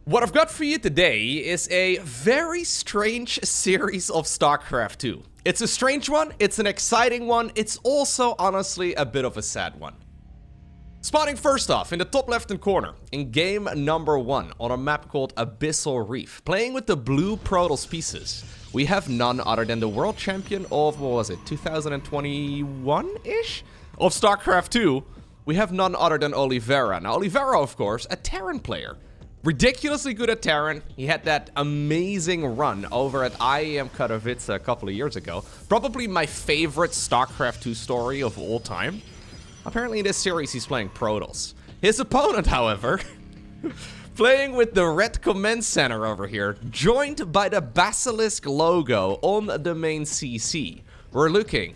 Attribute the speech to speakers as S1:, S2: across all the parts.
S1: What I've got for you today is a very strange series of StarCraft 2. It's a strange one, it's an exciting one, it's also honestly a bit of a sad one. Spawning first off in the top left-hand corner in game number 1 on a map called Abyssal Reef, playing with the blue Protoss pieces, we have none other than the world champion of, what was it, 2021-ish? Of StarCraft 2, we have none other than Oliveira. Now Oliveira, of course, a Terran player. Ridiculously good at Terran. He had that amazing run over at IEM Katowice a couple of years ago. Probably my favorite StarCraft 2 story of all time. Apparently in this series he's playing Protoss. His opponent, however, playing with the red command center over here, joined by the Basilisk logo on the main CC. We're looking,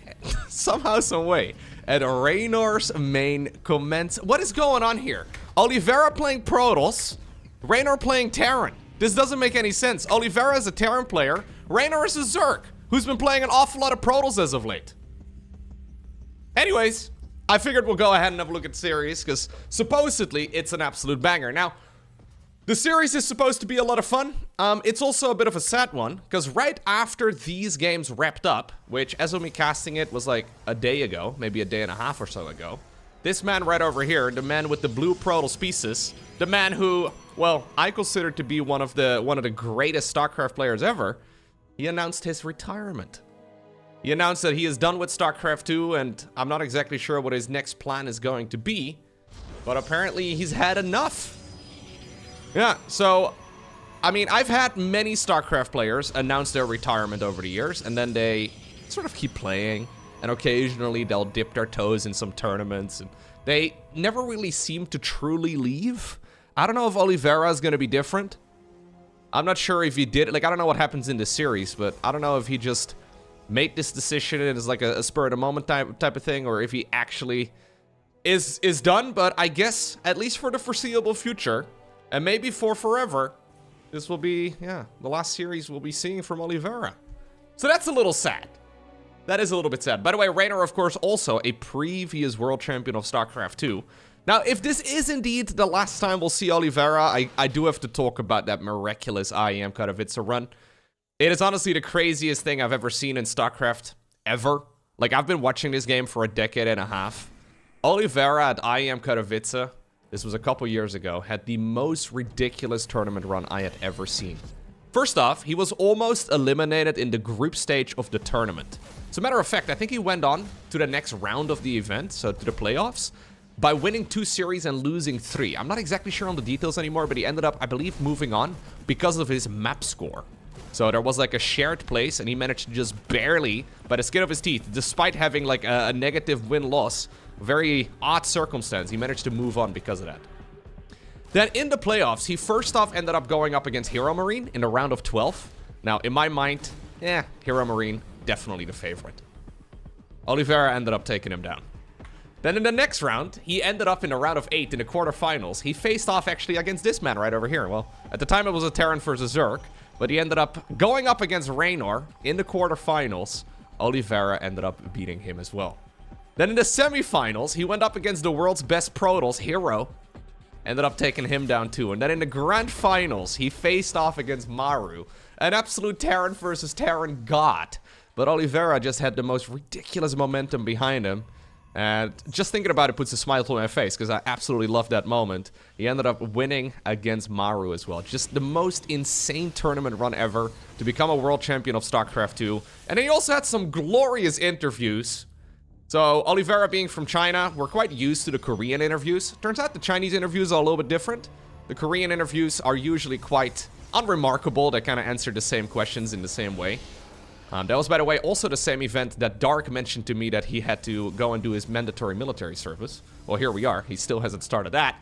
S1: somehow, some way, at Reynor's main command. What is going on here? Oliveira playing Protoss, Reynor playing Terran. This doesn't make any sense. Oliveira is a Terran player, Reynor is a Zerg, who's been playing an awful lot of Protoss as of late. Anyways, I figured we'll go ahead and have a look at the series, because supposedly it's an absolute banger. Now, the series is supposed to be a lot of fun. It's also a bit of a sad one, because right after these games wrapped up, which as of me casting it was like a day ago, maybe a day and a half or so ago, this man right over here, the man with the blue Protoss pieces, the man who, well, I consider to be one of the greatest StarCraft players ever, he announced his retirement. He announced that he is done with StarCraft 2, and I'm not exactly sure what his next plan is going to be, but apparently he's had enough. Yeah, so, I mean, I've had many StarCraft players announce their retirement over the years, and then they sort of keep playing, and occasionally they'll dip their toes in some tournaments, and they never really seem to truly leave. I don't know if Oliveira is going to be different. I'm not sure if he did, like, I don't know what happens in this series, but I don't know if he just made this decision and is like a spur of the moment type of thing, or if he actually is done. But I guess, at least for the foreseeable future, and maybe for forever, this will be, yeah, the last series we'll be seeing from Oliveira. So that's a little sad. That is a little bit sad. By the way, Reynor, of course, also a previous world champion of StarCraft 2. Now, if this is indeed the last time we'll see Oliveira, I do have to talk about that miraculous IEM Katowice run. It is honestly the craziest thing I've ever seen in StarCraft, ever. Like, I've been watching this game for a decade and a half. Oliveira at IEM Katowice, this was a couple years ago, had the most ridiculous tournament run I had ever seen. First off, he was almost eliminated in the group stage of the tournament. As a matter of fact, I think he went on to the next round of the event, so to the playoffs, by winning 2 series and losing 3. I'm not exactly sure on the details anymore, but he ended up, I believe, moving on because of his map score. So there was like a shared place, and he managed to just barely, by the skin of his teeth, despite having like a negative win-loss, very odd circumstance, he managed to move on because of that. Then in the playoffs, he first off ended up going up against Hero Marine in the round of 12. Now, in my mind, Hero Marine, definitely the favorite. Oliveira ended up taking him down. Then in the next round, he ended up in the round of 8 in the quarterfinals. He faced off actually against this man right over here. Well, at the time it was a Terran versus Zerg, but he ended up going up against Reynor in the quarterfinals. Oliveira ended up beating him as well. Then in the semifinals, he went up against the world's best Protoss, Hero. Ended up taking him down too. And then in the grand finals, he faced off against Maru. An absolute Terran versus Terran god. But Oliveira just had the most ridiculous momentum behind him. And just thinking about it puts a smile to my face, because I absolutely love that moment. He ended up winning against Maru as well. Just the most insane tournament run ever to become a world champion of StarCraft 2. And then he also had some glorious interviews. So, Oliveira being from China, we're quite used to the Korean interviews. Turns out the Chinese interviews are a little bit different. The Korean interviews are usually quite unremarkable. They kind of answer the same questions in the same way. That was, by the way, also the same event that Dark mentioned to me that he had to go and do his mandatory military service. Well, here we are. He still hasn't started that.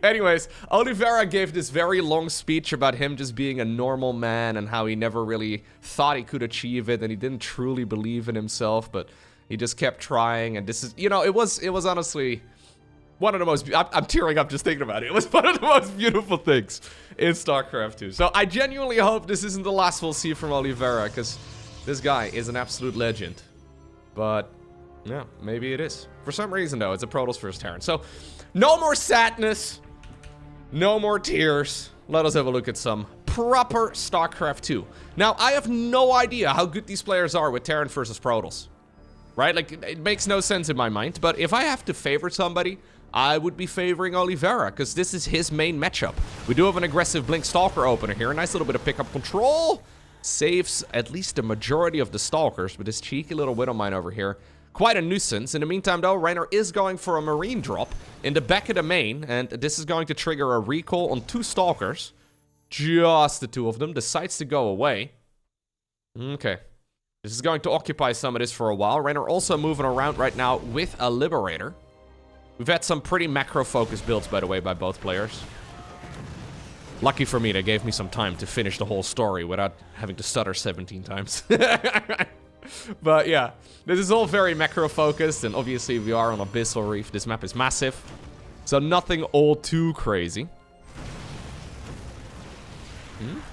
S1: Anyways, Oliveira gave this very long speech about him just being a normal man and how he never really thought he could achieve it, and he didn't truly believe in himself, but he just kept trying. And this is, you know, it was honestly one of the most, I'm tearing up just thinking about it. It was one of the most beautiful things in StarCraft 2. So I genuinely hope this isn't the last we'll see from Oliveira, because this guy is an absolute legend. But yeah, maybe it is. For some reason, though, it's a Protoss versus Terran. So no more sadness. No more tears. Let us have a look at some proper StarCraft 2. Now, I have no idea how good these players are with Terran versus Protoss. Right? Like, it makes no sense in my mind. But if I have to favor somebody, I would be favoring Oliveira, because this is his main matchup. We do have an aggressive Blink Stalker opener here. A nice little bit of pickup control. Saves at least the majority of the Stalkers, but this cheeky little Widowmine over here, quite a nuisance. In the meantime, though, Reynor is going for a Marine drop in the back of the main, and this is going to trigger a recall on 2 Stalkers. Just the 2 of them. Decides to go away. Okay. This is going to occupy some of this for a while. Reynor also moving around right now with a Liberator. We've had some pretty macro-focused builds, by the way, by both players. Lucky for me, they gave me some time to finish the whole story without having to stutter 17 times. But yeah, this is all very macro-focused, and obviously we are on Abyssal Reef. This map is massive, so nothing all too crazy.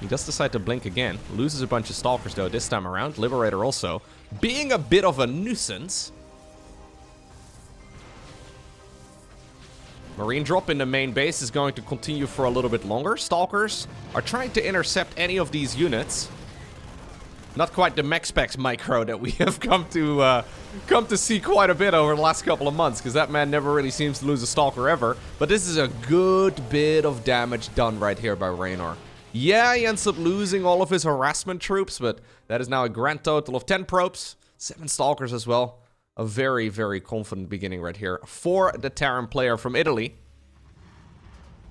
S1: He does decide to blink again. Loses a bunch of Stalkers, though, this time around. Liberator also being a bit of a nuisance. Marine drop in the main base is going to continue for a little bit longer. Stalkers are trying to intercept any of these units. Not quite the max specs micro that we have come to see quite a bit over the last couple of months, because that man never really seems to lose a Stalker ever. But this is a good bit of damage done right here by Reynor. Yeah, he ends up losing all of his harassment troops, but that is now a grand total of 10 probes, 7 Stalkers as well. A very, very confident beginning right here for the Terran player from Italy.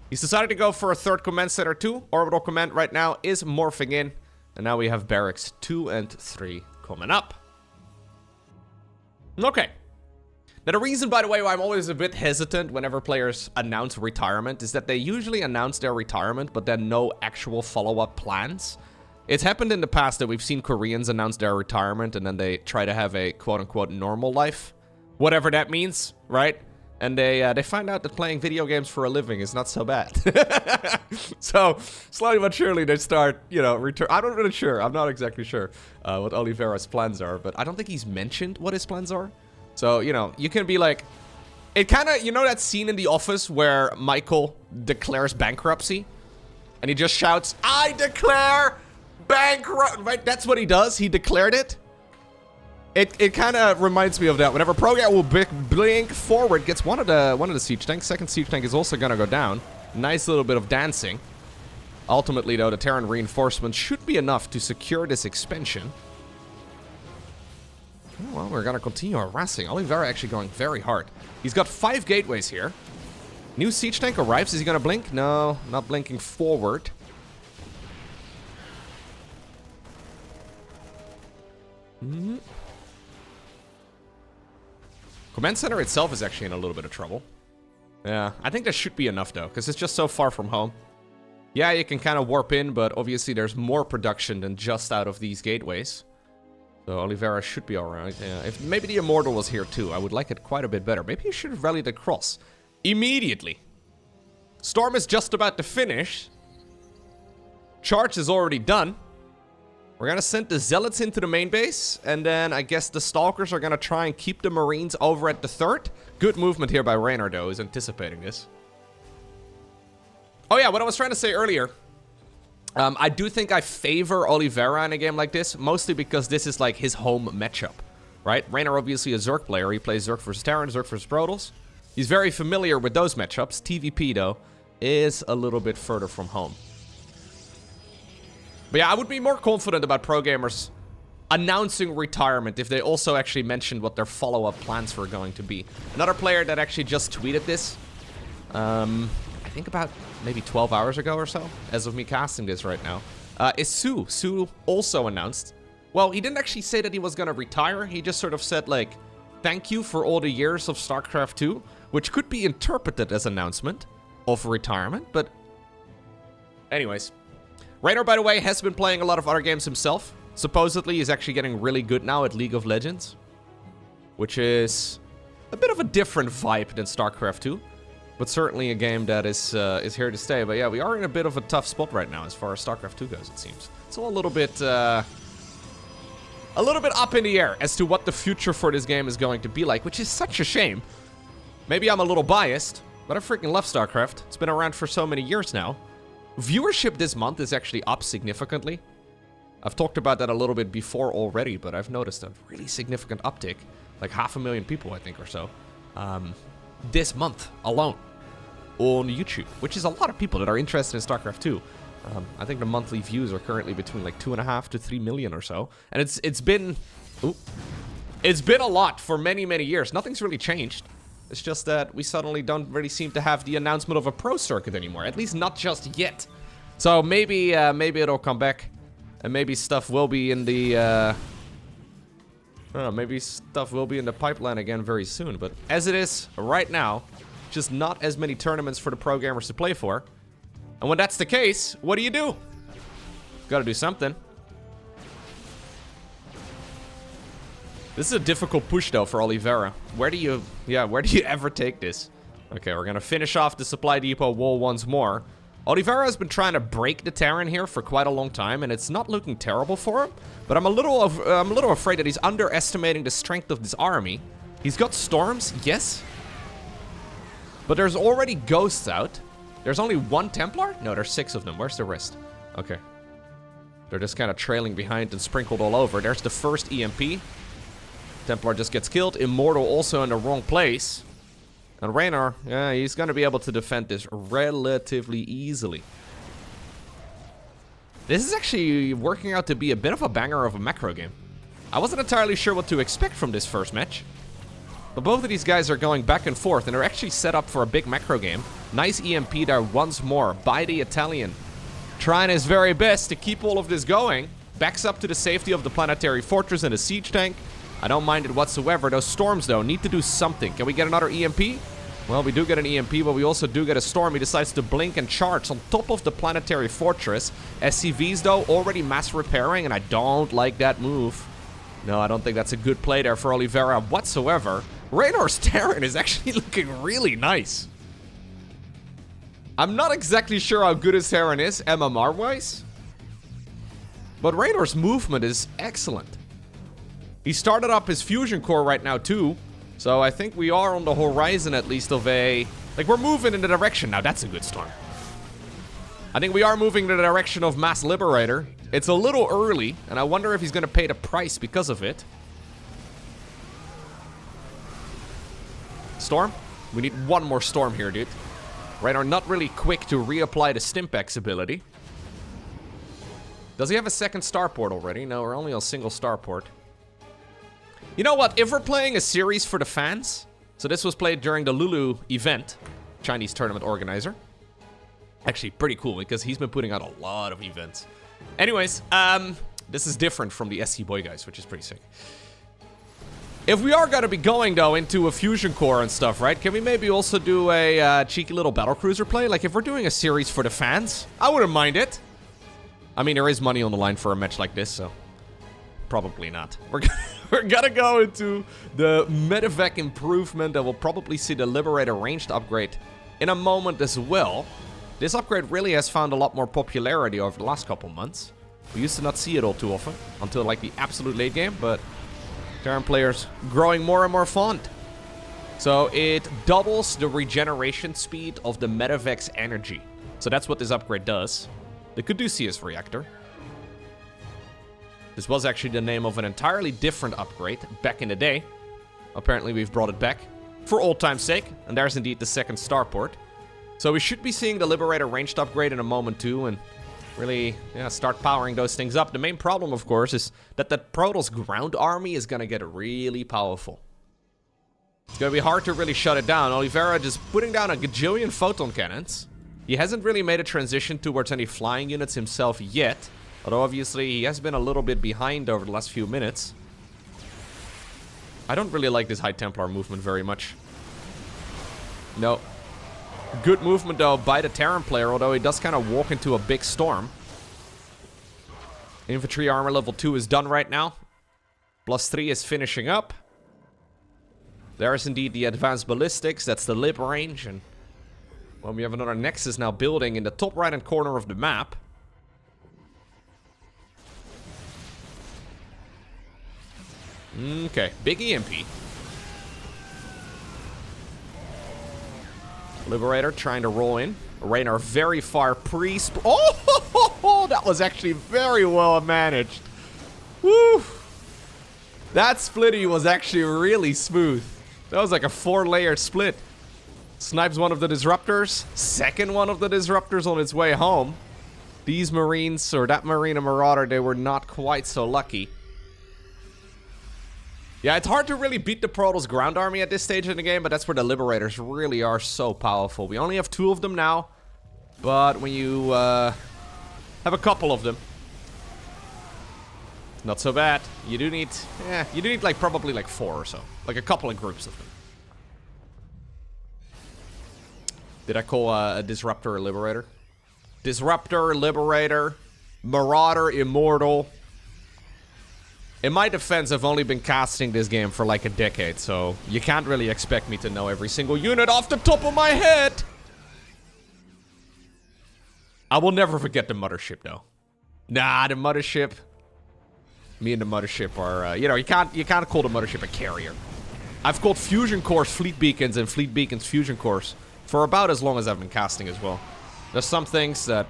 S1: He's decided to go for a 3rd command center too. Orbital command right now is morphing in. And now we have barracks 2 and 3 coming up. Okay. Now the reason, by the way, why I'm always a bit hesitant whenever players announce retirement is that they usually announce their retirement, but then no actual follow-up plans. It's happened in the past that we've seen Koreans announce their retirement and then they try to have a quote-unquote normal life. Whatever that means, right? And they find out that playing video games for a living is not so bad. So, slowly but surely they start, you know, I'm not really sure. I'm not exactly sure what Oliveira's plans are, but I don't think he's mentioned what his plans are. So, you know, you can be like... It kind of, you know that scene in The Office where Michael declares bankruptcy? And he just shouts, "I declare bankrupt!" Right? That's what he does. He declared it. It kind of reminds me of that. Whenever Program will blink forward, gets one of the siege tanks. Second siege tank is also going to go down. Nice little bit of dancing. Ultimately, though, the Terran reinforcements should be enough to secure this expansion. Well, we're going to continue harassing. Oliveira actually going very hard. He's got 5 gateways here. New siege tank arrives. Is he going to blink? No, not blinking forward. Command center itself is actually in a little bit of trouble. Yeah, I think that should be enough, though, because it's just so far from home. Yeah, you can kind of warp in, but obviously there's more production than just out of these gateways. So Oliveira should be alright. Yeah, if maybe the Immortal was here too, I would like it quite a bit better. Maybe you should have rallied across immediately. Storm is just about to finish. Charge is already done. We're gonna send the Zealots into the main base, and then I guess the Stalkers are gonna try and keep the Marines over at the 3rd. Good movement here by Reynor, though, is anticipating this. Oh yeah, what I was trying to say earlier. I do think I favor Oliveira in a game like this, mostly because this is like his home matchup, right? Reynor obviously a Zerg player. He plays Zerg versus Terran, Zerg versus Protoss. He's very familiar with those matchups. TVP, though, is a little bit further from home. But yeah, I would be more confident about pro gamers announcing retirement if they also actually mentioned what their follow-up plans were going to be. Another player that actually just tweeted this, I think about maybe 12 hours ago or so, as of me casting this right now, is Sue. Sue also announced, well, he didn't actually say that he was going to retire. He just sort of said, like, thank you for all the years of StarCraft 2, which could be interpreted as announcement of retirement, but anyways. Reynor, by the way, has been playing a lot of other games himself. Supposedly, he's actually getting really good now at League of Legends, which is a bit of a different vibe than StarCraft 2, but certainly a game that is here to stay. But yeah, we are in a bit of a tough spot right now as far as StarCraft 2 goes, it seems. It's all a little bit up in the air as to what the future for this game is going to be like, which is such a shame. Maybe I'm a little biased, But I freaking love StarCraft. It's been around for so many years now. Viewership this month is actually up significantly. I've talked about that a little bit before already, but I've noticed a really significant uptick. Like 500,000 people, I think, or so. This month alone. On YouTube. Which is a lot of people that are interested in StarCraft 2. I think the monthly views are currently between like 2.5 to 3 million or so. And it's been... Ooh, it's been a lot for many, many years. Nothing's really changed. It's just that we suddenly don't really seem to have the announcement of a pro circuit anymore. At least not just yet. So maybe it'll come back. And maybe stuff will be in the... I don't know, maybe stuff will be in the pipeline again very soon. But as it is right now, just not as many tournaments for the pro gamers to play for. And when that's the case, what do? Gotta do something. This is a difficult push, though, for Oliveira. Where do you ever take this? Okay, we're gonna finish off the supply depot wall once more. Oliveira has been trying to break the Terran here for quite a long time, and it's not looking terrible for him. But I'm a little afraid that he's underestimating the strength of this army. He's got storms, yes. But there's already ghosts out. There's only one Templar? No, there's 6 of them. Where's the rest? Okay. They're just kind of trailing behind and sprinkled all over. There's the first EMP. Templar just gets killed. Immortal also in the wrong place. And Reynor, yeah, he's going to be able to defend this relatively easily. This is actually working out to be a bit of a banger of a macro game. I wasn't entirely sure what to expect from this first match. But both of these guys are going back and forth, and they're actually set up for a big macro game. Nice EMP there once more by the Italian. Trying his very best to keep all of this going. Backs up to the safety of the planetary fortress and a siege tank. I don't mind it whatsoever. Those storms, though, need to do something. Can we get another EMP? Well, we do get an EMP, but we also do get a storm. He decides to blink and charge on top of the planetary fortress. SCVs, though, already mass repairing, and I don't like that move. No, I don't think that's a good play there for Oliveira whatsoever. Reynor's Terran is actually looking really nice. I'm not exactly sure how good his Terran is, MMR-wise. But Reynor's movement is excellent. He started up his fusion core right now, too. So I think we are on the horizon, at least, of a... Like, we're moving in the direction. Now, that's a good storm. I think we are moving in the direction of Mass Liberator. It's a little early, and I wonder if he's going to pay the price because of it. Storm? We need one more storm here, dude. Reynor not really quick to reapply the Stimpex ability. Does he have a second starport already? No, we're only on single starport. You know what? If we're playing a series for the fans... So this was played during the Lulu event. Chinese tournament organizer. Actually, pretty cool, because he's been putting out a lot of events. Anyways, this is different from the SC Boy guys, which is pretty sick. If we are going to be going, though, into a fusion core and stuff, right? Can we maybe also do a cheeky little battlecruiser play? Like, if we're doing a series for the fans, I wouldn't mind it. I mean, there is money on the line for a match like this, so... Probably not. We're gonna go into the medevac improvement that will probably see the Liberator ranged upgrade in a moment as well. This upgrade really has found a lot more popularity over the last couple months. We used to not see it all too often, until like the absolute late game, but Terran players growing more and more fond. So it doubles the regeneration speed of the medevac's energy. So that's what this upgrade does. The Caduceus reactor. This was actually the name of an entirely different upgrade back in the day. Apparently we've brought it back for old time's sake. And there's indeed the second starport. So we should be seeing the Liberator ranged upgrade in a moment too. And really, yeah, start powering those things up. The main problem, of course, is that that Protoss ground army is going to get really powerful. It's going to be hard to really shut it down. Oliveira just putting down a gajillion photon cannons. He hasn't really made a transition towards any flying units himself yet. Although, obviously, he has been a little bit behind over the last few minutes. I don't really like this High Templar movement very much. No. Good movement, though, by the Terran player, although he does kind of walk into a big storm. Infantry armor level 2 is done right now. +3 is finishing up. There is indeed the advanced ballistics. That's the lib range. And, well, we have another Nexus now building in the top right-hand corner of the map. Okay, big EMP. Liberator trying to roll in. Reynor very far Oh, that was actually very well managed. Woo! That splitty was actually really smooth. That was like a 4-layer split. Snipes one of the disruptors. Second one of the disruptors on its way home. These Marines, or that Marine and Marauder, they were not quite so lucky. Yeah, it's hard to really beat the Protoss ground army at this stage in the game, but that's where the Liberators really are so powerful. We only have 2 of them now, but when you have a couple of them, it's not so bad. You do need, like probably like 4 or so, like a couple of groups of them. Did I call a Disruptor a Liberator? Disruptor, Liberator, Marauder, Immortal. In my defense, I've only been casting this game for like a decade, so you can't really expect me to know every single unit off the top of my head. I will never forget the Mothership, though. Nah, the Mothership. Me and the Mothership are, you know, you can't call the Mothership a carrier. I've called Fusion Cores Fleet Beacons and Fleet Beacons Fusion Cores for about as long as I've been casting as well. There's some things that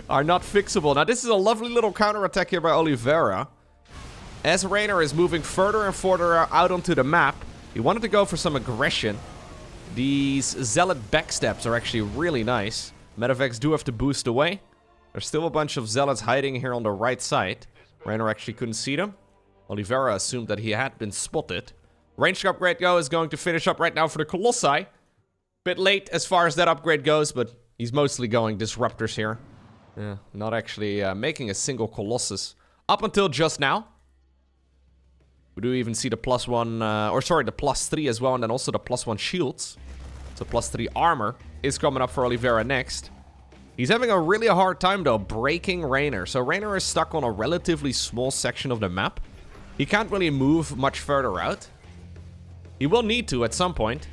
S1: are not fixable. Now, this is a lovely little counterattack here by Oliveira. As Reynor is moving further and further out onto the map, he wanted to go for some aggression. These Zealot backsteps are actually really nice. Medevacs do have to boost away. There's still a bunch of Zealots hiding here on the right side. Reynor actually couldn't see them. Oliveira assumed that he had been spotted. Ranged upgrade go is going to finish up right now for the Colossi. Bit late as far as that upgrade goes, but he's mostly going Disruptors here. Yeah, not actually making a single Colossus up until just now. We do even see the +1, the +3 as well, and then also the +1 shields. So +3 armor is coming up for Oliveira next. He's having a really hard time, though, breaking Reynor. So Reynor is stuck on a relatively small section of the map. He can't really move much further out. He will need to at some point.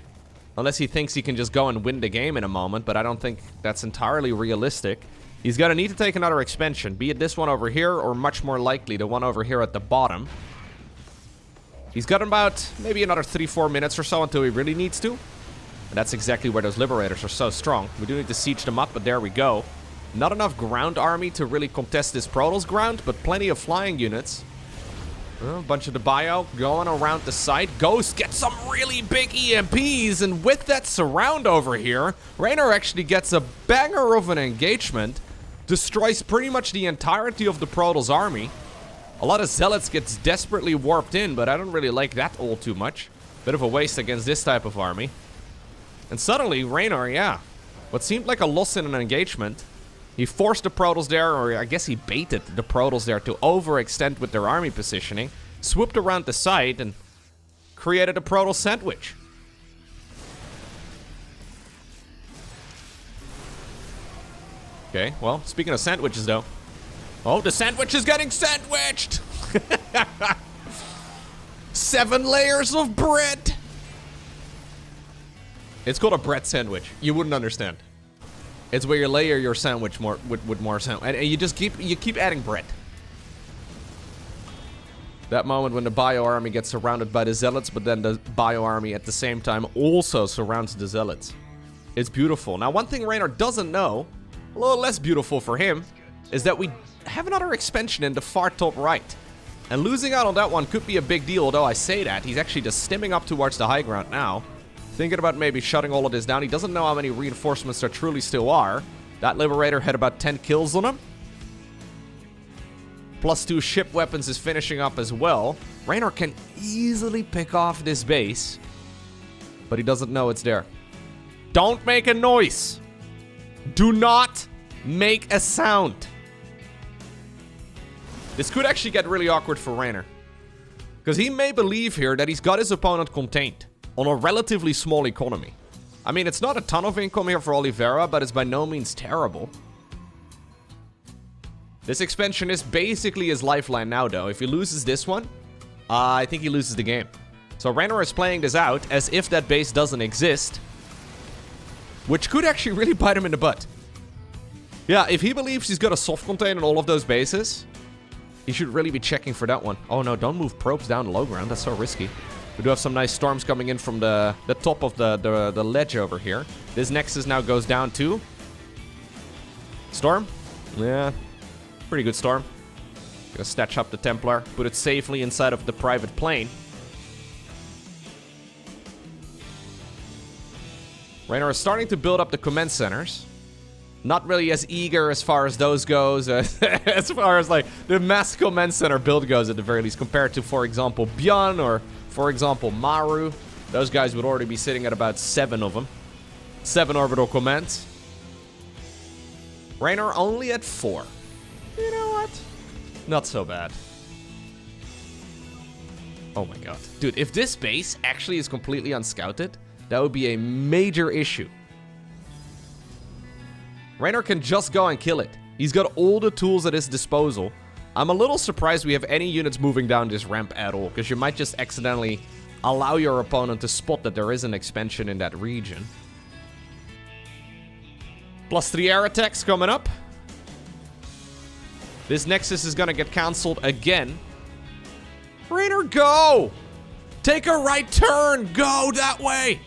S1: Unless he thinks he can just go and win the game in a moment, but I don't think that's entirely realistic. He's gonna need to take another expansion, be it this one over here, or much more likely the one over here at the bottom. He's got about maybe another 3-4 minutes or so until he really needs to. And that's exactly where those Liberators are so strong. We do need to siege them up, but there we go. Not enough ground army to really contest this Protoss ground, but plenty of flying units. A bunch of the bio going around the site. Ghost gets some really big EMPs, and with that surround over here, Reynor actually gets a banger of an engagement. Destroys pretty much the entirety of the Protoss army. A lot of Zealots gets desperately warped in, but I don't really like that all too much. Bit of a waste against this type of army. And suddenly, Reynor, yeah, what seemed like a loss in an engagement. He forced the Protoss there, or I guess he baited the Protoss there to overextend with their army positioning. Swooped around the side and created a Protoss sandwich. Okay, well, speaking of sandwiches, though. Oh, the sandwich is getting sandwiched! 7 layers of bread! It's called a bread sandwich. You wouldn't understand. It's where you layer your sandwich more with more sandwich, and you just keep adding bread. That moment when the bio army gets surrounded by the Zealots, but then the bio army at the same time also surrounds the Zealots. It's beautiful. Now, one thing Reynor doesn't know, a little less beautiful for him, is that we have another expansion in the far top right. And losing out on that one could be a big deal, although I say that. He's actually just stimming up towards the high ground now. Thinking about maybe shutting all of this down. He doesn't know how many reinforcements there truly still are. That Liberator had about 10 kills on him. +2 ship weapons is finishing up as well. Reynor can easily pick off this base, but he doesn't know it's there. Don't make a noise. Do not make a sound. This could actually get really awkward for Reynor, because he may believe here that he's got his opponent contained on a relatively small economy. I mean, it's not a ton of income here for Oliveira, but it's by no means terrible. This expansion is basically his lifeline now, though. If he loses this one, I think he loses the game. So Reynor is playing this out as if that base doesn't exist, which could actually really bite him in the butt. Yeah, if he believes he's got a soft contain on all of those bases, he should really be checking for that one. Oh no, don't move probes down low ground. That's so risky. We do have some nice storms coming in from the top of the ledge over here. This Nexus now goes down too. Storm? Yeah, pretty good storm. Gonna snatch up the Templar, put it safely inside of the private plane. Reynor is starting to build up the command centers. Not really as eager as far as those goes, as far as like the mass command center build goes at the very least, compared to, for example, Bjorn or, for example, Maru. Those guys would already be sitting at about 7 of them. 7 orbital commands. Reynor only at 4. You know what? Not so bad. Oh my god. Dude, if this base actually is completely unscouted, that would be a major issue. Reynor can just go and kill it. He's got all the tools at his disposal. I'm a little surprised we have any units moving down this ramp at all, because you might just accidentally allow your opponent to spot that there is an expansion in that region. +3 air attacks coming up. This Nexus is gonna get cancelled again. Reynor, go! Take a right turn! Go that way!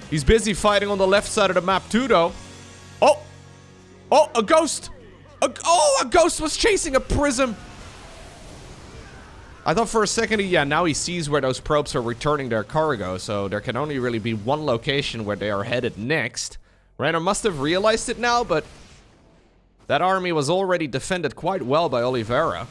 S1: He's busy fighting on the left side of the map too, though. Oh! Oh, a ghost! A ghost was chasing a prism! I thought for a second, yeah, now he sees where those probes are returning their cargo, so there can only really be one location where they are headed next. Reynor must have realized it now, but that army was already defended quite well by Oliveira.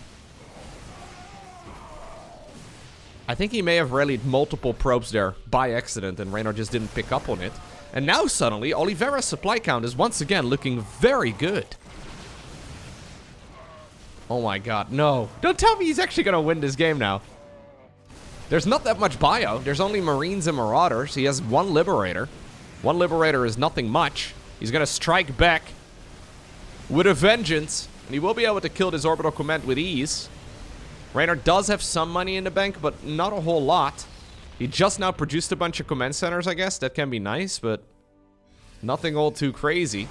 S1: I think he may have rallied multiple probes there by accident, and Reynor just didn't pick up on it. And now suddenly, Oliveira's supply count is once again looking very good. Oh my god, no. Don't tell me he's actually gonna win this game now. There's not that much bio. There's only Marines and Marauders. He has 1 Liberator. 1 Liberator is nothing much. He's gonna strike back with a vengeance, and he will be able to kill this orbital command with ease. Reynor does have some money in the bank, but not a whole lot. He just now produced a bunch of command centers, I guess. That can be nice, but nothing all too crazy.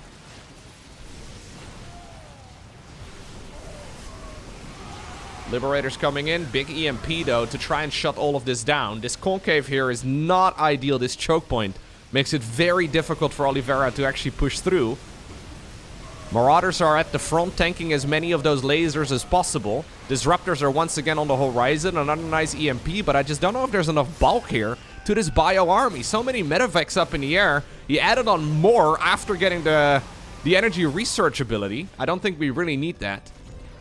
S1: Liberators coming in. Big EMP, though, to try and shut all of this down. This concave here is not ideal. This choke point makes it very difficult for Oliveira to actually push through. Marauders are at the front, tanking as many of those lasers as possible. Disruptors are once again on the horizon. Another nice EMP, but I just don't know if there's enough bulk here to this bio army. So many medevacs up in the air. He added on more after getting the energy research ability. I don't think we really need that.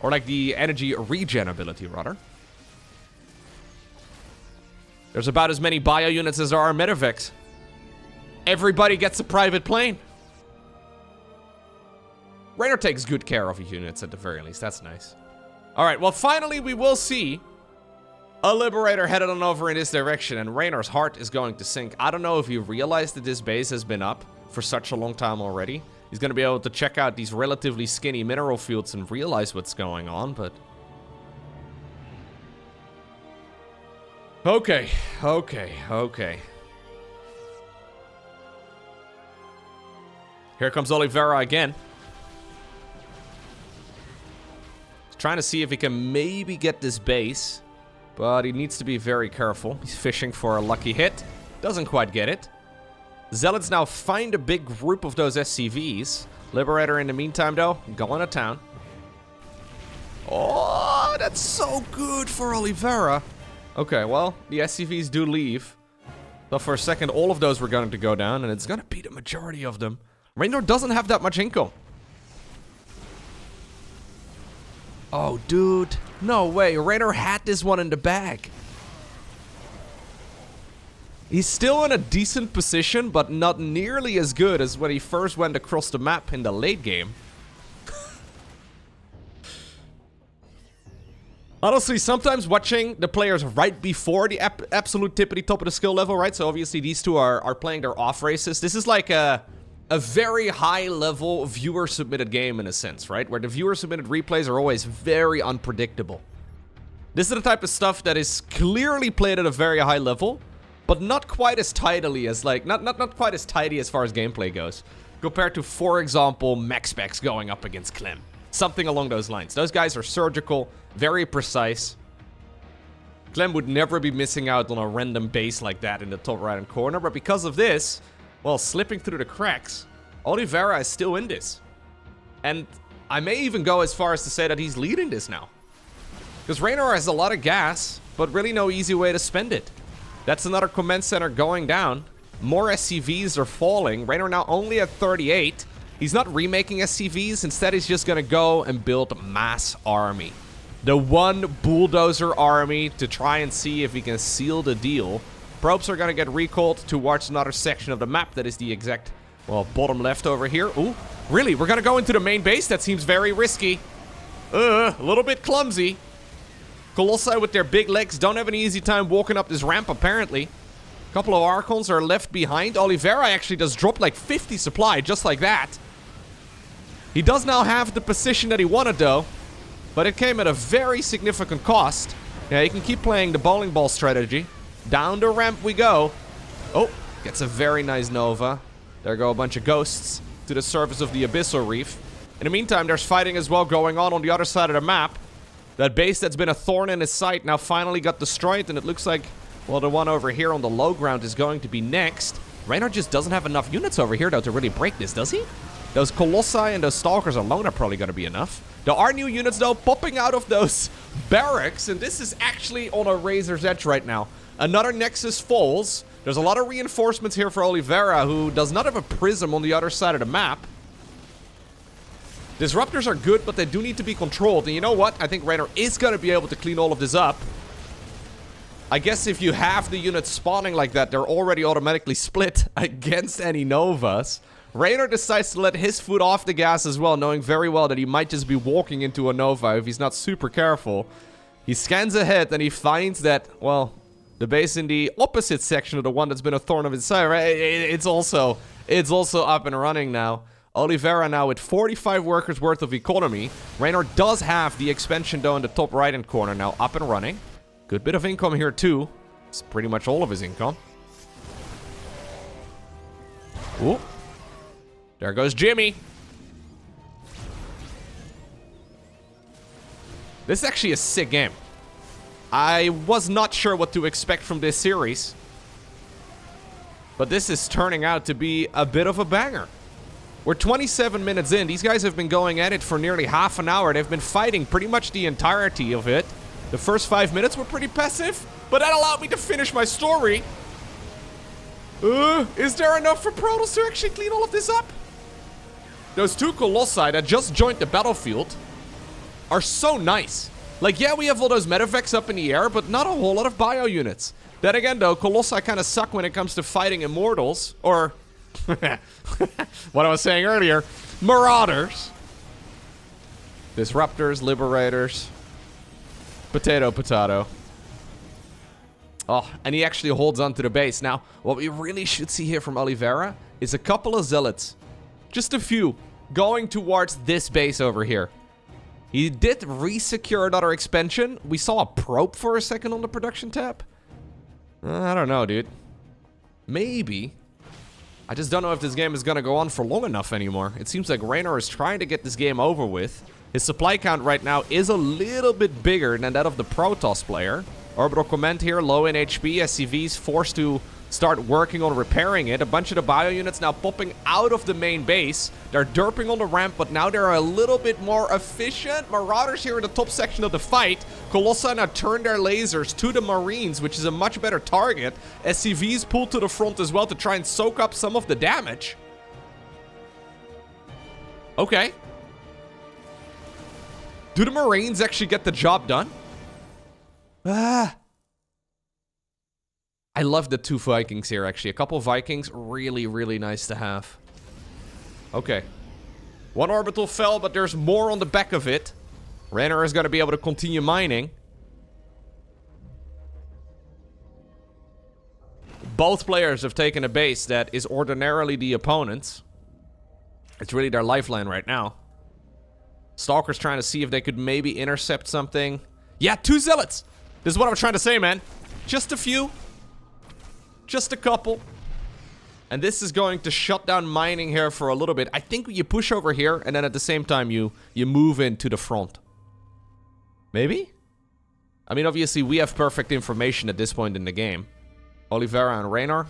S1: Or like the energy regen ability, rather. There's about as many bio units as there are medevacs. Everybody gets a private plane. Reynor takes good care of his units at the very least. That's nice. Alright, well, finally we will see a Liberator headed on over in this direction, and Reynor's heart is going to sink. I don't know if you realized that this base has been up for such a long time already. He's going to be able to check out these relatively skinny mineral fields and realize what's going on, but... Okay. Here comes Oliveira again. Trying to see if he can maybe get this base, but he needs to be very careful. He's fishing for a lucky hit. Doesn't quite get it. Zealots now find a big group of those SCVs. Liberator in the meantime, though, going to town. Oh, that's so good for Oliveira. Okay, well, the SCVs do leave. So for a second, all of those were going to go down, and it's going to be the majority of them. Reynor doesn't have that much income. Oh, dude. No way. Reynor had this one in the bag. He's still in a decent position, but not nearly as good as when he first went across the map in the late game. Honestly, sometimes watching the players right before the absolute tippity top of the skill level, right? So obviously these two are playing their off races. This is like a very high-level viewer-submitted game in a sense, right? Where the viewer-submitted replays are always very unpredictable. This is the type of stuff that is clearly played at a very high level, but not quite as tidily as, like, not quite as tidy as far as gameplay goes, compared to, for example, MaxPax going up against Clem. Something along those lines. Those guys are surgical, very precise. Clem would never be missing out on a random base like that in the top right-hand corner. But because of this, well, slipping through the cracks, Oliveira is still in this. And I may even go as far as to say that he's leading this now. Because Reynor has a lot of gas, but really no easy way to spend it. That's another command center going down. More SCVs are falling. Reynor now only at 38. He's not remaking SCVs. Instead, he's just going to go and build mass army. The one bulldozer army to try and see if he can seal the deal. Probes are going to get recalled towards another section of the map. That is the exact, well, bottom left over here. Ooh, really? We're going to go into the main base? That seems very risky. A little bit clumsy. Colossi with their big legs don't have an easy time walking up this ramp, apparently. A couple of Archons are left behind. Oliveira actually does drop like 50 supply, just like that. He does now have the position that he wanted, though. But it came at a very significant cost. Yeah, he can keep playing the bowling ball strategy. Down the ramp we go. Oh, gets a very nice Nova. There go a bunch of ghosts to the surface of the Abyssal Reef. In the meantime, there's fighting as well going on the other side of the map. That base that's been a thorn in his side now finally got destroyed. And it looks like, well, the one over here on the low ground is going to be next. Reynor just doesn't have enough units over here, though, to really break this, does he? Those Colossi and those Stalkers alone are probably going to be enough. There are new units, though, popping out of those barracks. And this is actually on a razor's edge right now. Another Nexus falls. There's a lot of reinforcements here for Oliveira, who does not have a prism on the other side of the map. Disruptors are good, but they do need to be controlled. And you know what? I think Reynor is going to be able to clean all of this up. I guess if you have the units spawning like that, they're already automatically split against any Novas. Reynor decides to let his foot off the gas as well, knowing very well that he might just be walking into a Nova if he's not super careful. He scans ahead and he finds that, well, the base in the opposite section of the one that's been a thorn of his side, right? It's also up and running now. Oliveira now with 45 workers worth of economy. Reynor does have the expansion though in the top right-hand corner now up and running. Good bit of income here too. It's pretty much all of his income. Ooh. There goes Jimmy. This is actually a sick game. I was not sure what to expect from this series. But this is turning out to be a bit of a banger. We're 27 minutes in. These guys have been going at it for nearly half an hour. They've been fighting pretty much the entirety of it. The first 5 minutes were pretty passive, but that allowed me to finish my story. Is there enough for Protoss to actually clean all of this up? Those two Colossi that just joined the battlefield are so nice. Like, yeah, we have all those medevacs up in the air, but not a whole lot of bio units. Then again, though, Colossi kind of suck when it comes to fighting Immortals. Or, what I was saying earlier, Marauders. Disruptors, Liberators. Potato, potato. Oh, and he actually holds on to the base. Now, what we really should see here from Oliveira is a couple of Zealots. Just a few. Going towards this base over here. He did re-secure another expansion. We saw a probe for a second on the production tab. I don't know, dude. Maybe. I just don't know if this game is going to go on for long enough anymore. It seems like Reynor is trying to get this game over with. His supply count right now is a little bit bigger than that of the Protoss player. Orbital Command here, low in HP. SCVs forced to start working on repairing it. A bunch of the bio units now popping out of the main base. They're derping on the ramp, but now they're a little bit more efficient. Marauders here in the top section of the fight. Colossi now turn their lasers to the Marines, which is a much better target. SCVs pulled to the front as well to try and soak up some of the damage. Okay. Do the Marines actually get the job done? I love the two Vikings here, actually. A couple Vikings, really, really nice to have. Okay. One orbital fell, but there's more on the back of it. Reynor is going to be able to continue mining. Both players have taken a base that is ordinarily the opponent's. It's really their lifeline right now. Stalker's trying to see if they could maybe intercept something. Yeah, 2 Zealots! This is what I'm trying to say, man. Just a few. Just a couple. And this is going to shut down mining here for a little bit. I think you push over here, and then at the same time you move into the front. Maybe? I mean, obviously, we have perfect information at this point in the game. Oliveira and Reynor.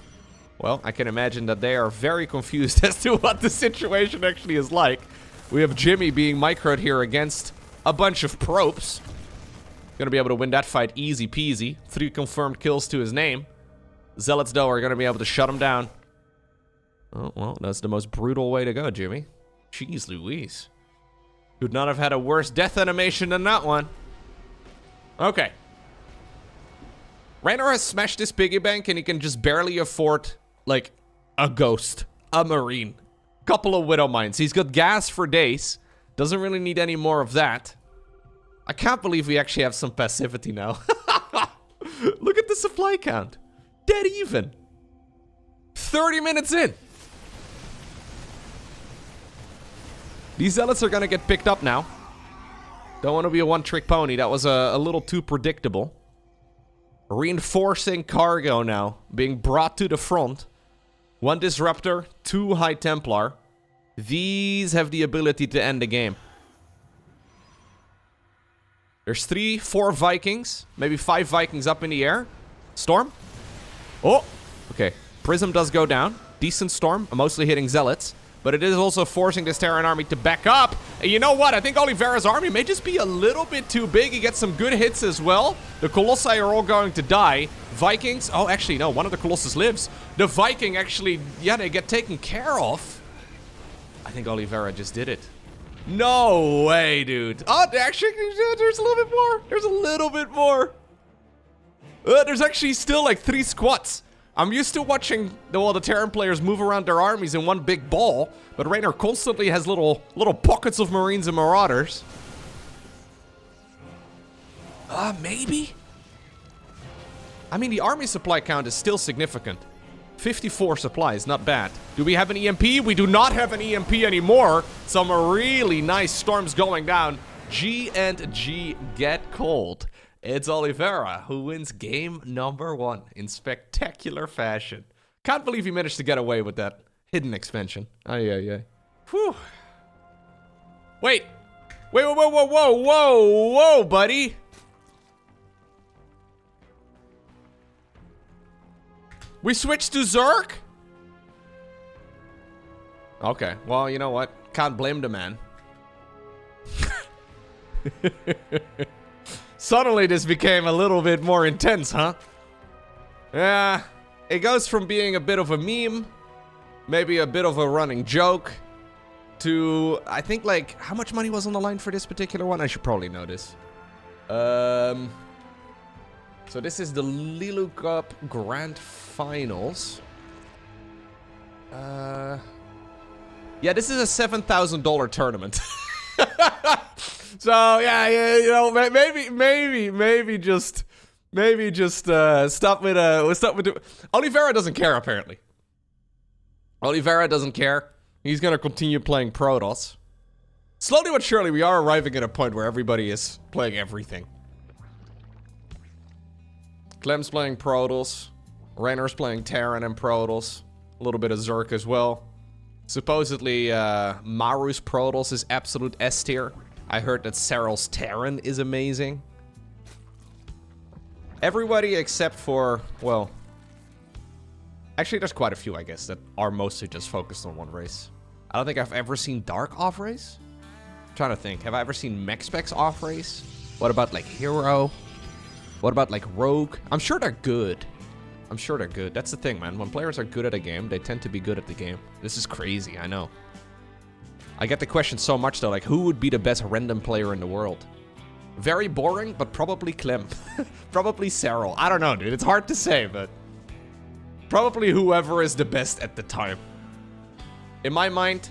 S1: Well, I can imagine that they are very confused as to what the situation actually is like. We have Jimmy being microed here against a bunch of probes. Gonna be able to win that fight easy peasy. 3 confirmed kills to his name. Zealots, though, are gonna be able to shut him down. Oh, well, that's the most brutal way to go, Jimmy. Jeez Louise. Could not have had a worse death animation than that one. Okay. Reynor has smashed his piggy bank and he can just barely afford, like, a ghost, a marine, couple of widow mines. He's got gas for days. Doesn't really need any more of that. I can't believe we actually have some passivity now. Look at the supply count. Dead even. 30 minutes in. These zealots are gonna get picked up now. Don't want to be a one-trick pony. That was a little too predictable. Reinforcing cargo now. Being brought to the front. 1 Disruptor, 2 High Templar. These have the ability to end the game. There's 3, 4 Vikings. Maybe 5 Vikings up in the air. Storm. Oh! Okay. Prism does go down. Decent storm. Mostly hitting zealots. But it is also forcing this Terran army to back up. And you know what? I think Oliveira's army may just be a little bit too big. He gets some good hits as well. The Colossi are all going to die. Vikings. Oh, actually, no. One of the Colossus lives. The Viking actually, yeah, they get taken care of. I think Oliveira just did it. No way, dude. Oh, actually, there's a little bit more. There's a little bit more. There's actually still like 3 squats. I'm used to watching the Terran players move around their armies in one big ball, but Reynor constantly has little pockets of Marines and Marauders. Maybe? I mean, the army supply count is still significant. 54 supplies, not bad. Do we have an EMP? We do not have an EMP anymore. Some really nice storms going down. G and G get cold. It's Oliveira who wins game number 1 in spectacular fashion. Can't believe he managed to get away with that hidden expansion. Ay. Whew. Wait, whoa, buddy. We switched to Zerg? Okay, well, you know what? Can't blame the man. Suddenly this became a little bit more intense, huh? Yeah, it goes from being a bit of a meme, maybe a bit of a running joke, to, I think, like, how much money was on the line for this particular one? I should probably know this. So this is the Lilu Cup Grand Finals. Yeah, this is a $7,000 tournament. So yeah, you know, maybe just stop with Oliveira doesn't care apparently. Oliveira doesn't care. He's gonna continue playing Protoss. Slowly but surely, we are arriving at a point where everybody is playing everything. Clem's playing Protoss. Reynor's playing Terran and Protoss. A little bit of Zerg as well. Supposedly, Maru's Protoss is absolute S tier. I heard that Saryl's Terran is amazing. Everybody except for, well... Actually, there's quite a few, I guess, that are mostly just focused on one race. I don't think I've ever seen Dark off-race. I'm trying to think. Have I ever seen Mech-Specs off-race? What about, like, Hero? What about, like, Rogue? I'm sure they're good. I'm sure they're good. That's the thing, man. When players are good at a game, they tend to be good at the game. This is crazy, I know. I get the question so much, though, like, who would be the best random player in the world? Very boring, but probably Clem. Probably Saryl. I don't know, dude. It's hard to say, but... probably whoever is the best at the time. In my mind,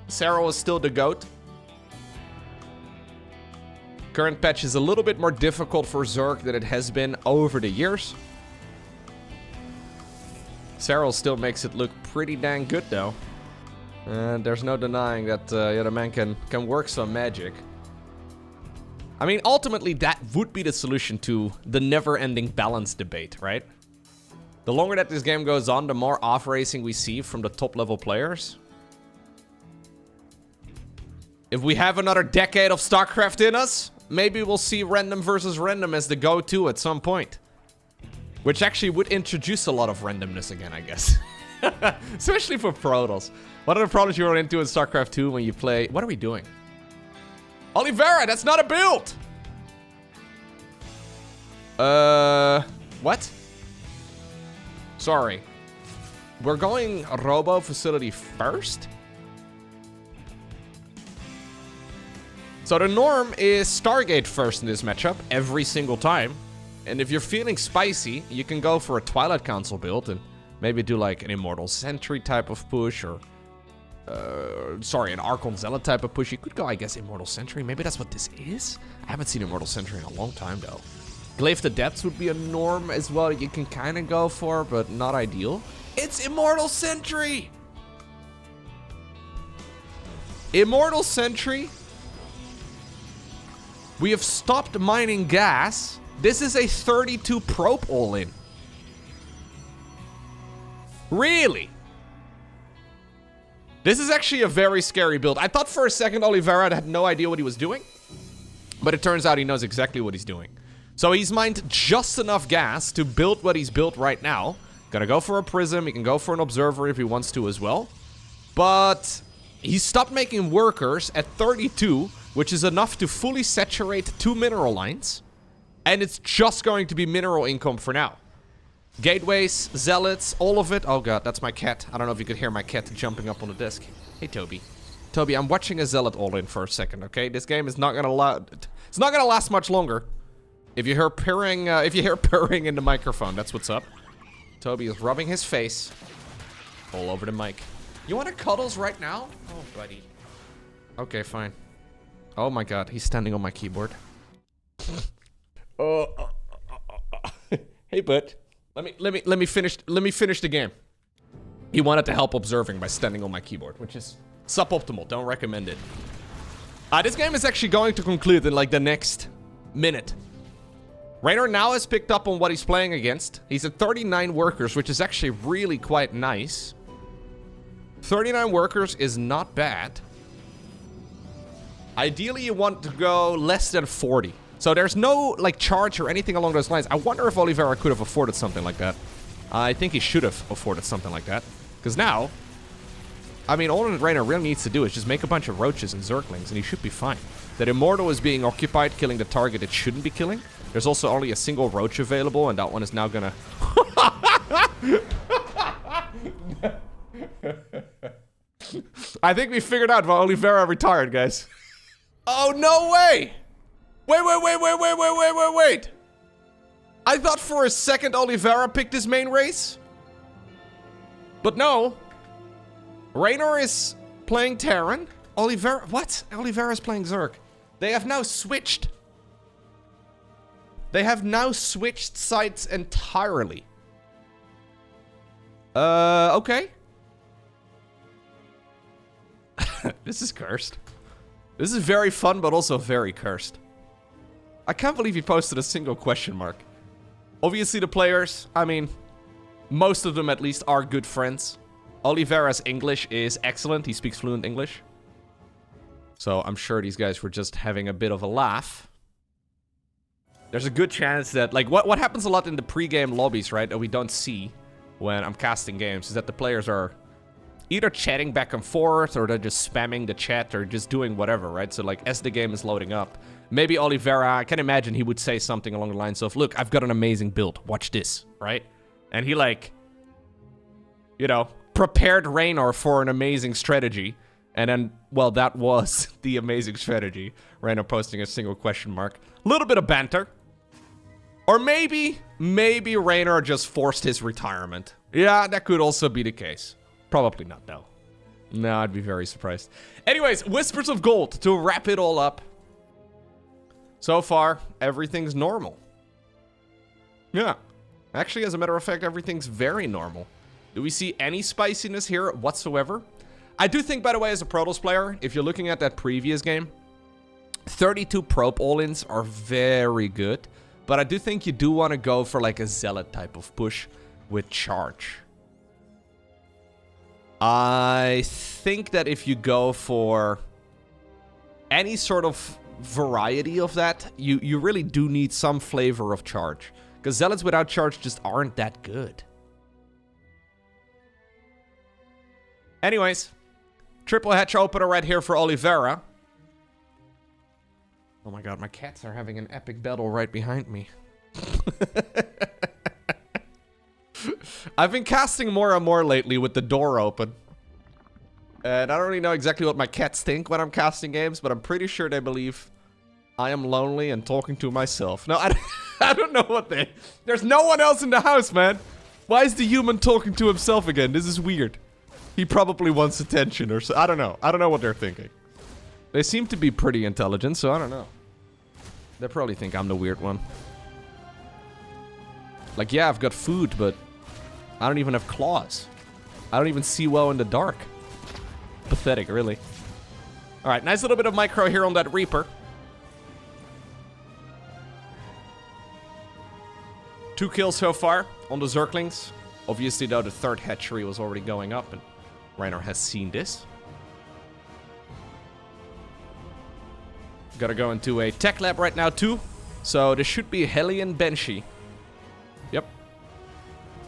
S1: Saryl is still the GOAT. Current patch is a little bit more difficult for Zerg than it has been over the years. Saryl still makes it look pretty dang good, though. And there's no denying that the man can work some magic. I mean, ultimately, that would be the solution to the never-ending balance debate, right? The longer that this game goes on, the more off-racing we see from the top-level players. If we have another decade of StarCraft in us, maybe we'll see random versus random as the go-to at some point. Which actually would introduce a lot of randomness again, I guess. Especially for Protoss. What are the problems you run into in StarCraft 2 when you play... What are we doing? Oliveira, that's not a build! What? Sorry. We're going Robo Facility first? So the norm is Stargate first in this matchup, every single time. And if you're feeling spicy, you can go for a Twilight Council build and maybe do like an Immortal Sentry type of push or... sorry, an Archon Zealot type of push. You could go, I guess, Immortal Sentry. Maybe that's what this is? I haven't seen Immortal Sentry in a long time, though. Glaive the Depths would be a norm as well you can kind of go for, but not ideal. It's Immortal Sentry! Immortal Sentry. We have stopped mining gas. This is a 32 probe all-in. Really? This is actually a very scary build. I thought for a second Oliveira had no idea what he was doing. But it turns out he knows exactly what he's doing. So he's mined just enough gas to build what he's built right now. Gonna go for a Prism. He can go for an Observer if he wants to as well. But he stopped making workers at 32, which is enough to fully saturate 2 mineral lines. And it's just going to be mineral income for now. Gateways, Zealots, all of it. Oh god, that's my cat. I don't know if you could hear my cat jumping up on the desk. Hey, Toby. Toby, I'm watching a Zealot all-in for a second, okay? This game is not gonna it's not gonna last much longer. If you hear purring, purring in the microphone, that's what's up. Toby is rubbing his face all over the mic. You want to cuddles right now? Oh, buddy. Okay, fine. Oh my god, he's standing on my keyboard. Hey, bud. Let me finish the game. He wanted to help observing by standing on my keyboard, which is suboptimal. Don't recommend it. This game is actually going to conclude in like the next minute. Reynor now has picked up on what he's playing against. He's at 39 workers, which is actually really quite nice. 39 workers is not bad. Ideally, you want to go less than 40. So there's no, like, charge or anything along those lines. I wonder if Oliveira could have afforded something like that. I think he should have afforded something like that. Because now, I mean, all that Reynor really needs to do is just make a bunch of roaches and zerglings, and he should be fine. That Immortal is being occupied, killing the target it shouldn't be killing. There's also only a single roach available, and that one is now gonna... I think we figured out why Oliveira retired, guys. Oh, no way! Wait. I thought for a second Oliveira picked his main race. But no. Reynor is playing Terran. Oliveira... What? Oliveira is playing Zerg. They have now switched. They have now switched sides entirely. Okay. This is cursed. This is very fun, but also very cursed. I can't believe he posted a single question mark. Obviously, the players, I mean, most of them at least are good friends. Oliveira's English is excellent. He speaks fluent English. So I'm sure these guys were just having a bit of a laugh. There's a good chance that, like, what happens a lot in the pre-game lobbies, right, that we don't see when I'm casting games, is that the players are either chatting back and forth, or they're just spamming the chat, or just doing whatever, right? So, like, as the game is loading up, maybe Oliveira, I can imagine he would say something along the lines of, look, I've got an amazing build, watch this, right? And he, like, you know, prepared Reynor for an amazing strategy, and then, well, that was the amazing strategy. Reynor posting a single question mark. A little bit of banter. Or maybe Reynor just forced his retirement. Yeah, that could also be the case. Probably not, though. No, I'd be very surprised. Anyways, Whispers of Gold, to wrap it all up. So far, everything's normal. Yeah. Actually, as a matter of fact, everything's very normal. Do we see any spiciness here whatsoever? I do think, by the way, as a Protoss player, if you're looking at that previous game, 32 probe all-ins are very good. But I do think you do want to go for like a Zealot type of push with charge. I think that if you go for any sort of variety of that, you really do need some flavor of charge. Because Zealots without charge just aren't that good. Anyways, triple hatch opener right here for Oliveira. Oh my god, my cats are having an epic battle right behind me. I've been casting more and more lately with the door open. And I don't really know exactly what my cats think when I'm casting games, but I'm pretty sure they believe I am lonely and talking to myself. No, I don't know what they... There's no one else in the house, man. Why is the human talking to himself again? This is weird. He probably wants attention or so. I don't know. I don't know what they're thinking. They seem to be pretty intelligent, so I don't know. They probably think I'm the weird one. Like, yeah, I've got food, but I don't even have claws. I don't even see well in the dark. Pathetic, really. Alright, nice little bit of micro here on that Reaper. 2 kills so far on the Zerglings. Obviously, though, the third hatchery was already going up, and Reynor has seen this. Gotta go into a tech lab right now, too. So, this should be Hellion Banshee. Yep.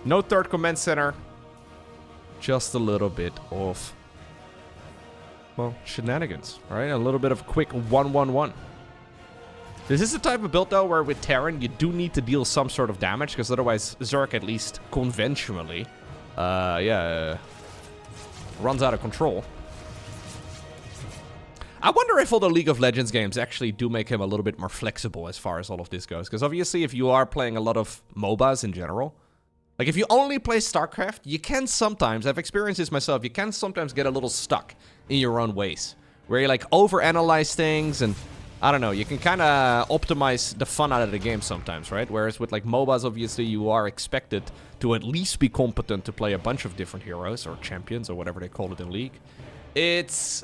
S1: No third command center. Just a little bit of, well, shenanigans. Alright, a little bit of quick 1-1-1. This is the type of build, though, where with Terran, you do need to deal some sort of damage, because otherwise Zerg, at least conventionally, runs out of control. I wonder if all the League of Legends games actually do make him a little bit more flexible as far as all of this goes, because obviously if you are playing a lot of MOBAs in general, like if you only play StarCraft, you can sometimes, I've experienced this myself, you can sometimes get a little stuck in your own ways, where you like overanalyze things and I don't know, you can kind of optimize the fun out of the game sometimes, right? Whereas with like MOBAs, obviously, you are expected to at least be competent to play a bunch of different heroes or champions or whatever they call it in League. It's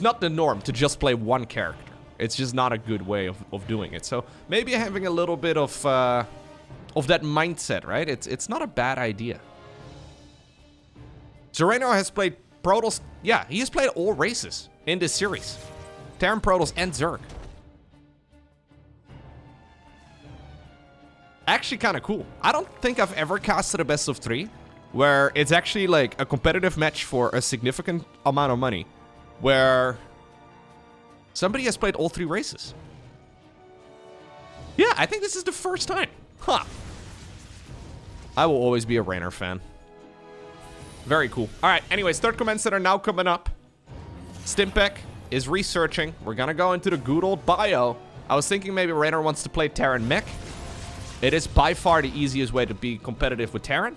S1: not the norm to just play one character. It's just not a good way of doing it. So maybe having a little bit of that mindset, right? It's not a bad idea. Reynor has played Protoss. Yeah, he has played all races in this series. Terran, Protoss, and Zerg. Actually kind of cool. I don't think I've ever casted a best of 3 where it's actually like a competitive match for a significant amount of money where somebody has played all 3 races. Yeah, I think this is the first time. Huh. I will always be a Reynor fan. Very cool. Alright, anyways, third comments that are now coming up. Stimpec is researching. We're gonna go into the good old bio. I was thinking maybe Reynor wants to play Terran mech. It is by far the easiest way to be competitive with Terran.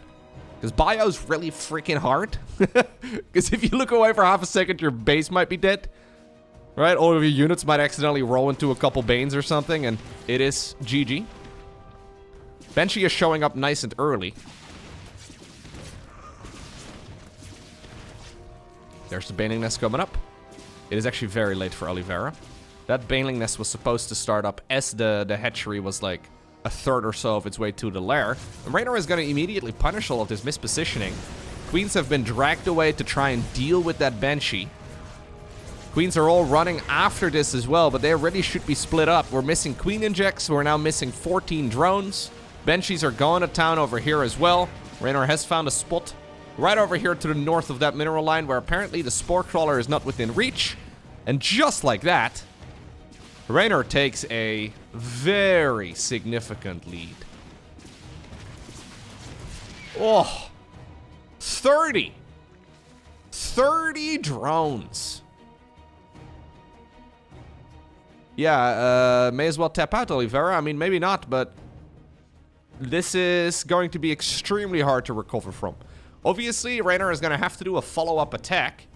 S1: Because bio is really freaking hard. Because if you look away for half a second, your base might be dead. Right? All of your units might accidentally roll into a couple Banes or something, and it is GG. Banshee is showing up nice and early. There's the Baneling Nest coming up. It is actually very late for Oliveira. That Baneling Nest was supposed to start up as the hatchery was like a third or so of its way to the lair. And Reynor is going to immediately punish all of this mispositioning. Queens have been dragged away to try and deal with that Banshee. Queens are all running after this as well, but they already should be split up. We're missing Queen Injects. We're now missing 14 drones. Banshees are going to town over here as well. Reynor has found a spot right over here to the north of that mineral line where apparently the Spore Crawler is not within reach. And just like that, Reynor takes a very significant lead. Oh, 30 drones. Yeah, may as well tap out, Oliveira. I mean, maybe not, but this is going to be extremely hard to recover from. Obviously, Reynor is going to have to do a follow-up attack.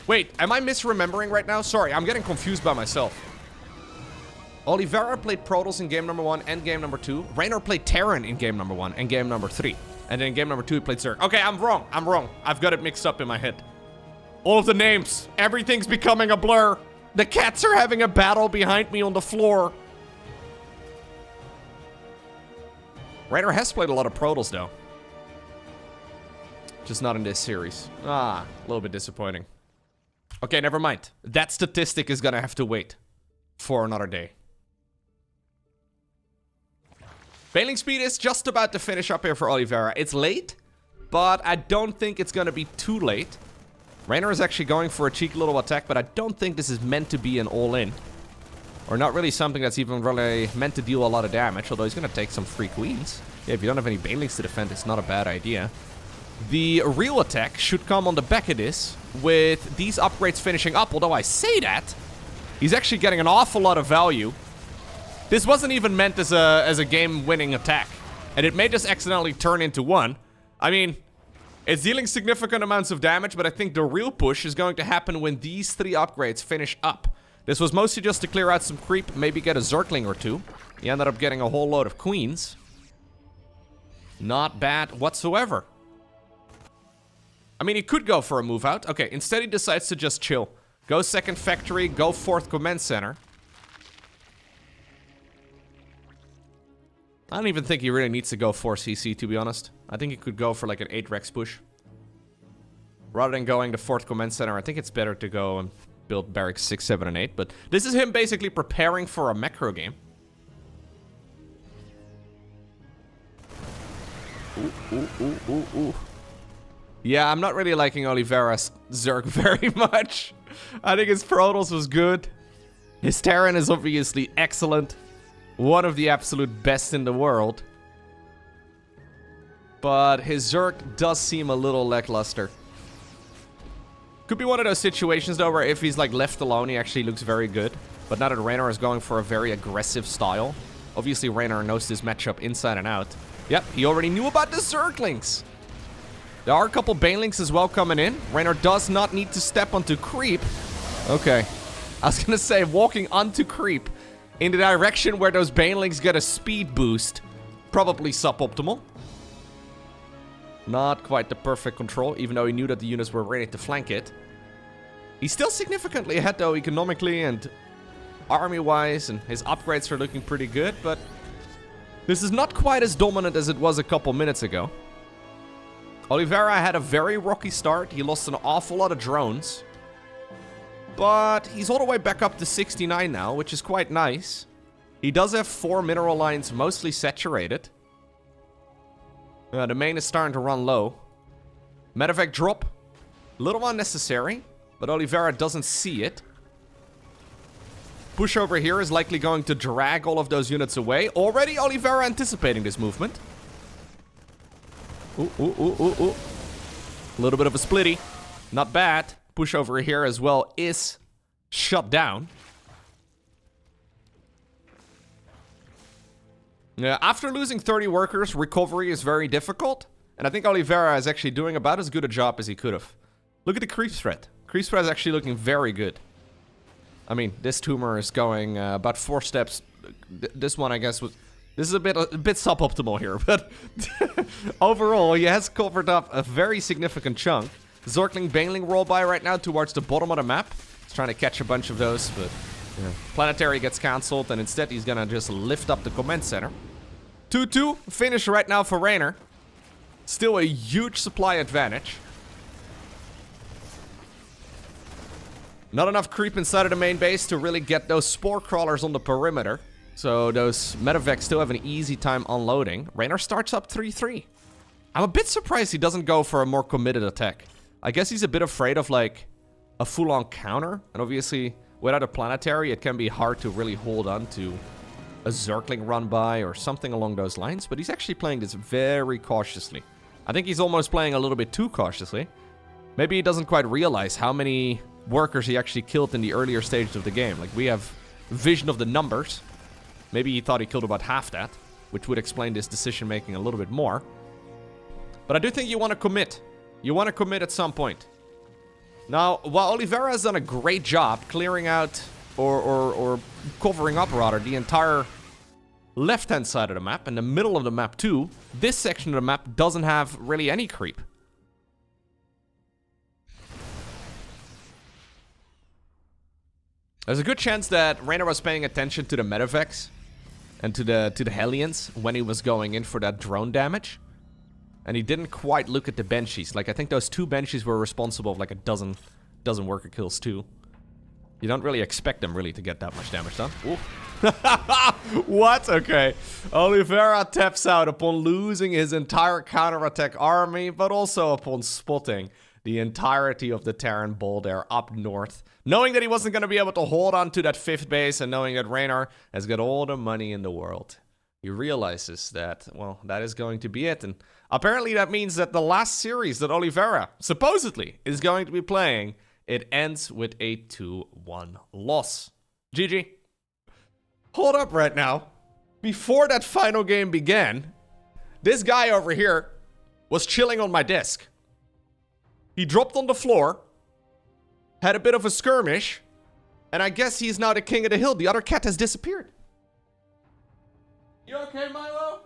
S1: Wait, am I misremembering right now? Sorry, I'm getting confused by myself. Oliveira played Protoss in game number 1 and game number 2. Reynor played Terran in game number 1 and game number 3. And then in game number 2, he played Zerg. Okay, I'm wrong. I've got it mixed up in my head. All of the names. Everything's becoming a blur. The cats are having a battle behind me on the floor. Reynor has played a lot of Protoss, though. Just not in this series. Ah, a little bit disappointing. Okay, never mind. That statistic is gonna have to wait for another day. Bailing speed is just about to finish up here for Oliveira. It's late, but I don't think it's gonna be too late. Reynor is actually going for a cheeky little attack, but I don't think this is meant to be an all-in. Or not really something that's even really meant to deal a lot of damage, although he's gonna take some free queens. Yeah, if you don't have any banelings to defend, it's not a bad idea. The real attack should come on the back of this, with these upgrades finishing up. Although I say that, he's actually getting an awful lot of value. This wasn't even meant as a game-winning attack, and it may just accidentally turn into one. I mean, it's dealing significant amounts of damage, but I think the real push is going to happen when these 3 upgrades finish up. This was mostly just to clear out some creep, maybe get a Zergling or 2. He ended up getting a whole load of queens. Not bad whatsoever. I mean, he could go for a move out. Okay, instead he decides to just chill. Go 2nd factory, go 4th command center. I don't even think he really needs to go 4 CC, to be honest. I think he could go for like an 8 Rex push. Rather than going to 4th command center, I think it's better to go and build barracks 6, 7, and 8. But this is him basically preparing for a macro game. Ooh. Yeah, I'm not really liking Oliveira's Zerg very much. I think his Protoss was good. His Terran is obviously excellent. One of the absolute best in the world. But his Zerg does seem a little lackluster. Could be one of those situations though where if he's like left alone he actually looks very good. But now that Reynor is going for a very aggressive style. Obviously Reynor knows this matchup inside and out. Yep, he already knew about the Zerglings. There are a couple banelings as well coming in. Reynor does not need to step onto creep. Okay. I was gonna say, walking onto creep in the direction where those banelings get a speed boost. Probably suboptimal. Not quite the perfect control, even though he knew that the units were ready to flank it. He's still significantly ahead though, economically and army-wise, and his upgrades are looking pretty good, but this is not quite as dominant as it was a couple minutes ago. Oliveira had a very rocky start. He lost an awful lot of drones. But he's all the way back up to 69 now, which is quite nice. He does have 4 mineral lines mostly saturated. The main is starting to run low. Medevac drop. A little unnecessary, but Oliveira doesn't see it. Push over here is likely going to drag all of those units away. Already Oliveira anticipating this movement. Ooh. A little bit of a splitty. Not bad. Push over here as well is shut down. Yeah, after losing 30 workers, recovery is very difficult. And I think Oliveira is actually doing about as good a job as he could have. Look at the creep threat. Creep threat is actually looking very good. I mean, this tumor is going about 4 steps. This one, I guess, was... This is a bit suboptimal here, but overall, he has covered up a very significant chunk. Zergling Baneling roll by right now towards the bottom of the map. He's trying to catch a bunch of those, but yeah. Planetary gets cancelled, and instead he's gonna just lift up the command center. 2-2, finish right now for Reynor. Still a huge supply advantage. Not enough creep inside of the main base to really get those spore crawlers on the perimeter. So those medevacs still have an easy time unloading. Reynor starts up 3-3. I'm a bit surprised he doesn't go for a more committed attack. I guess he's a bit afraid of like a full-on counter. And obviously without a planetary it can be hard to really hold on to a Zergling run by or something along those lines. But he's actually playing this very cautiously. I think he's almost playing a little bit too cautiously. Maybe he doesn't quite realize how many workers he actually killed in the earlier stages of the game. Like we have vision of the numbers. Maybe he thought he killed about half that, which would explain this decision making a little bit more. But I do think you want to commit. You want to commit at some point. Now, while Oliveira has done a great job clearing out, or covering up rather, the entire left-hand side of the map, and the middle of the map too, this section of the map doesn't have really any creep. There's a good chance that Reynor was paying attention to the medevacs and to the Hellions when he was going in for that drone damage. And he didn't quite look at the Banshees. Like, I think those 2 Banshees were responsible for like a dozen worker kills too. You don't really expect them really to get that much damage done. Ooh. What? Okay. Oliveira taps out upon losing his entire counterattack army, but also upon spotting the entirety of the Terran ball there up north. Knowing that he wasn't going to be able to hold on to that 5th base, and knowing that Reynor has got all the money in the world. He realizes that, well, that is going to be it. And apparently that means that the last series that Oliveira supposedly is going to be playing, it ends with a 2-1 loss. GG. Hold up right now. Before that final game began, this guy over here was chilling on my desk. He dropped on the floor, had a bit of a skirmish, and I guess he's now the king of the hill. The other cat has disappeared. You okay, Milo?